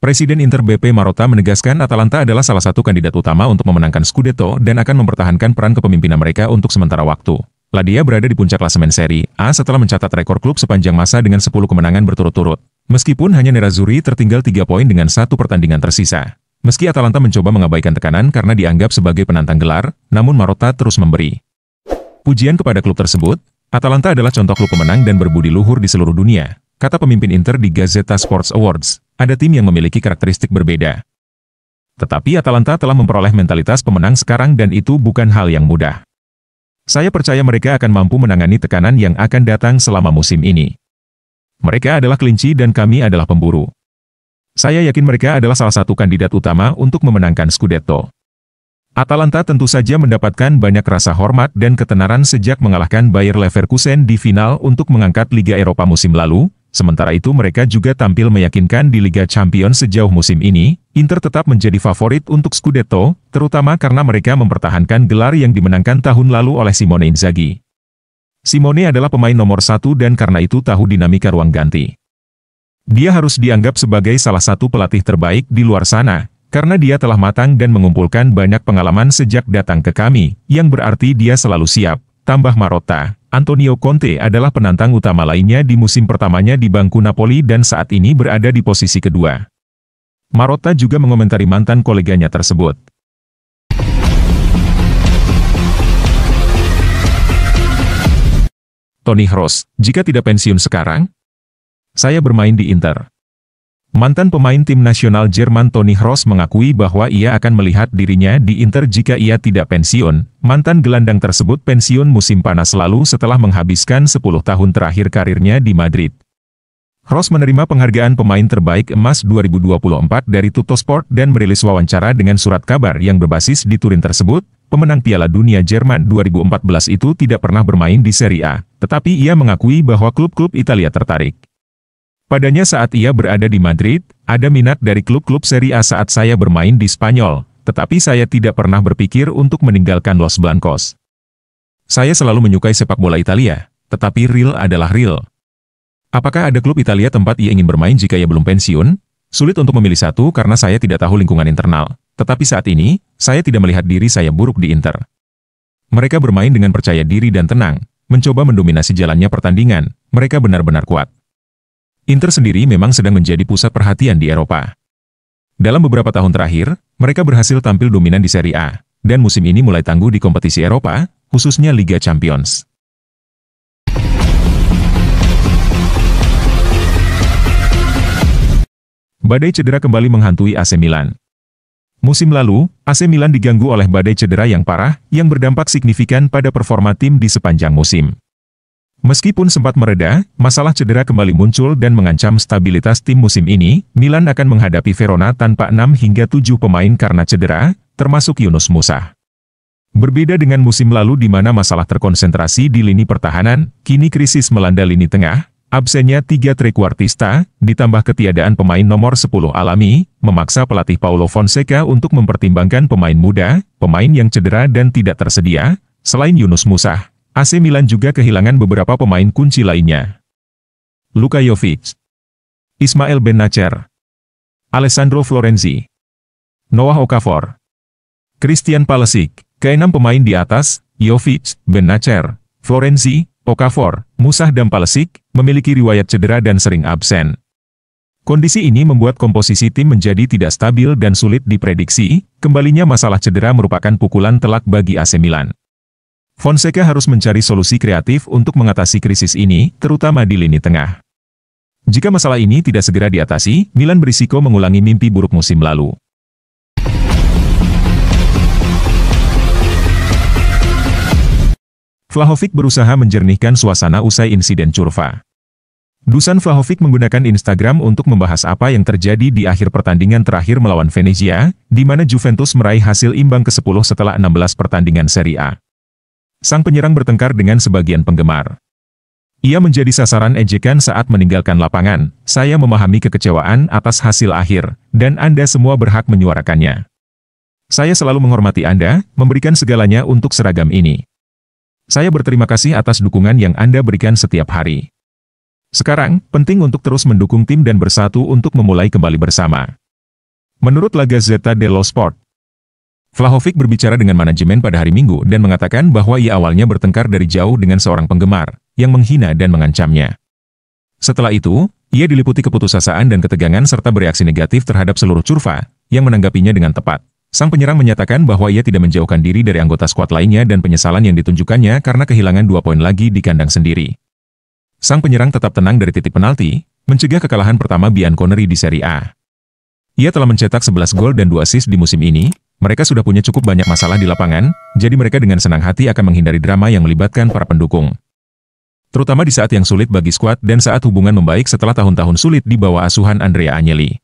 Presiden Inter BP Marotta menegaskan Atalanta adalah salah satu kandidat utama untuk memenangkan Scudetto dan akan mempertahankan peran kepemimpinan mereka untuk sementara waktu. Lazio berada di puncak klasemen Serie A setelah mencatat rekor klub sepanjang masa dengan 10 kemenangan berturut-turut. Meskipun hanya Nerazzurri tertinggal 3 poin dengan 1 pertandingan tersisa. Meski Atalanta mencoba mengabaikan tekanan karena dianggap sebagai penantang gelar, namun Marotta terus memberi pujian kepada klub tersebut. Atalanta adalah contoh klub pemenang dan berbudi luhur di seluruh dunia, kata pemimpin Inter di Gazzetta Sports Awards. Ada tim yang memiliki karakteristik berbeda. Tetapi Atalanta telah memperoleh mentalitas pemenang sekarang dan itu bukan hal yang mudah. Saya percaya mereka akan mampu menangani tekanan yang akan datang selama musim ini. Mereka adalah kelinci dan kami adalah pemburu. Saya yakin mereka adalah salah satu kandidat utama untuk memenangkan Scudetto. Atalanta tentu saja mendapatkan banyak rasa hormat dan ketenaran sejak mengalahkan Bayer Leverkusen di final untuk mengangkat Liga Eropa musim lalu. Sementara itu mereka juga tampil meyakinkan di Liga Champions sejauh musim ini. Inter tetap menjadi favorit untuk Scudetto, terutama karena mereka mempertahankan gelar yang dimenangkan tahun lalu oleh Simone Inzaghi. Simone adalah pemain nomor 1 dan karena itu tahu dinamika ruang ganti. Dia harus dianggap sebagai salah satu pelatih terbaik di luar sana, karena dia telah matang dan mengumpulkan banyak pengalaman sejak datang ke kami, yang berarti dia selalu siap, tambah Marotta. Antonio Conte adalah penantang utama lainnya di musim pertamanya di bangku Napoli dan saat ini berada di posisi kedua. Marotta juga mengomentari mantan koleganya tersebut. Toni Kroos, jika tidak pensiun sekarang, saya bermain di Inter. Mantan pemain tim nasional Jerman Toni Kroos mengakui bahwa ia akan melihat dirinya di Inter jika ia tidak pensiun. Mantan gelandang tersebut pensiun musim panas lalu setelah menghabiskan 10 tahun terakhir karirnya di Madrid. Kroos menerima penghargaan pemain terbaik emas 2024 dari Tuttosport dan merilis wawancara dengan surat kabar yang berbasis di Turin tersebut. Pemenang Piala Dunia Jerman 2014 itu tidak pernah bermain di Serie A, tetapi ia mengakui bahwa klub-klub Italia tertarik padanya saat ia berada di Madrid. Ada minat dari klub-klub Serie A saat saya bermain di Spanyol, tetapi saya tidak pernah berpikir untuk meninggalkan Los Blancos. Saya selalu menyukai sepak bola Italia, tetapi real adalah real. Apakah ada klub Italia tempat ia ingin bermain jika ia belum pensiun? Sulit untuk memilih satu karena saya tidak tahu lingkungan internal, tetapi saat ini, saya tidak melihat diri saya buruk di Inter. Mereka bermain dengan percaya diri dan tenang, mencoba mendominasi jalannya pertandingan, mereka benar-benar kuat. Inter sendiri memang sedang menjadi pusat perhatian di Eropa. Dalam beberapa tahun terakhir, mereka berhasil tampil dominan di Serie A, dan musim ini mulai tangguh di kompetisi Eropa, khususnya Liga Champions. Badai cedera kembali menghantui AC Milan. Musim lalu, AC Milan diganggu oleh badai cedera yang parah, yang berdampak signifikan pada performa tim di sepanjang musim. Meskipun sempat mereda, masalah cedera kembali muncul dan mengancam stabilitas tim musim ini. Milan akan menghadapi Verona tanpa 6 hingga 7 pemain karena cedera, termasuk Yunus Musa. Berbeda dengan musim lalu di mana masalah terkonsentrasi di lini pertahanan, kini krisis melanda lini tengah. Absennya 3 trequartista, ditambah ketiadaan pemain nomor 10 alami, memaksa pelatih Paulo Fonseca untuk mempertimbangkan pemain muda, pemain yang cedera dan tidak tersedia. Selain Yunus Musa, AC Milan juga kehilangan beberapa pemain kunci lainnya. Luka Jovic, Ismail Benacer, Alessandro Florenzi, Noah Okafor, Christian Pulisic. Keenam pemain di atas, Jovic, Benacer, Florenzi, Okafor, Musa dan Pulisic, memiliki riwayat cedera dan sering absen. Kondisi ini membuat komposisi tim menjadi tidak stabil dan sulit diprediksi. Kembalinya masalah cedera merupakan pukulan telak bagi AC Milan. Fonseca harus mencari solusi kreatif untuk mengatasi krisis ini, terutama di lini tengah. Jika masalah ini tidak segera diatasi, Milan berisiko mengulangi mimpi buruk musim lalu. Vlahovic berusaha menjernihkan suasana usai insiden Curva. Dusan Vlahovic menggunakan Instagram untuk membahas apa yang terjadi di akhir pertandingan terakhir melawan Venezia, di mana Juventus meraih hasil imbang ke-10 setelah 16 pertandingan Serie A. Sang penyerang bertengkar dengan sebagian penggemar. Ia menjadi sasaran ejekan saat meninggalkan lapangan. Saya memahami kekecewaan atas hasil akhir, dan Anda semua berhak menyuarakannya. Saya selalu menghormati Anda, memberikan segalanya untuk seragam ini. Saya berterima kasih atas dukungan yang Anda berikan setiap hari. Sekarang, penting untuk terus mendukung tim dan bersatu untuk memulai kembali bersama. Menurut La Gazzetta dello Sport, Vlahovic berbicara dengan manajemen pada hari Minggu dan mengatakan bahwa ia awalnya bertengkar dari jauh dengan seorang penggemar yang menghina dan mengancamnya. Setelah itu, ia diliputi keputusasaan dan ketegangan serta bereaksi negatif terhadap seluruh curva yang menanggapinya dengan tepat. Sang penyerang menyatakan bahwa ia tidak menjauhkan diri dari anggota skuad lainnya dan penyesalan yang ditunjukkannya karena kehilangan 2 poin lagi di kandang sendiri. Sang penyerang tetap tenang dari titik penalti, mencegah kekalahan pertama Bianconeri di Serie A. Ia telah mencetak 11 gol dan 2 assist di musim ini. Mereka sudah punya cukup banyak masalah di lapangan, jadi mereka dengan senang hati akan menghindari drama yang melibatkan para pendukung. Terutama di saat yang sulit bagi skuad dan saat hubungan membaik setelah tahun-tahun sulit di bawah asuhan Andrea Agnelli.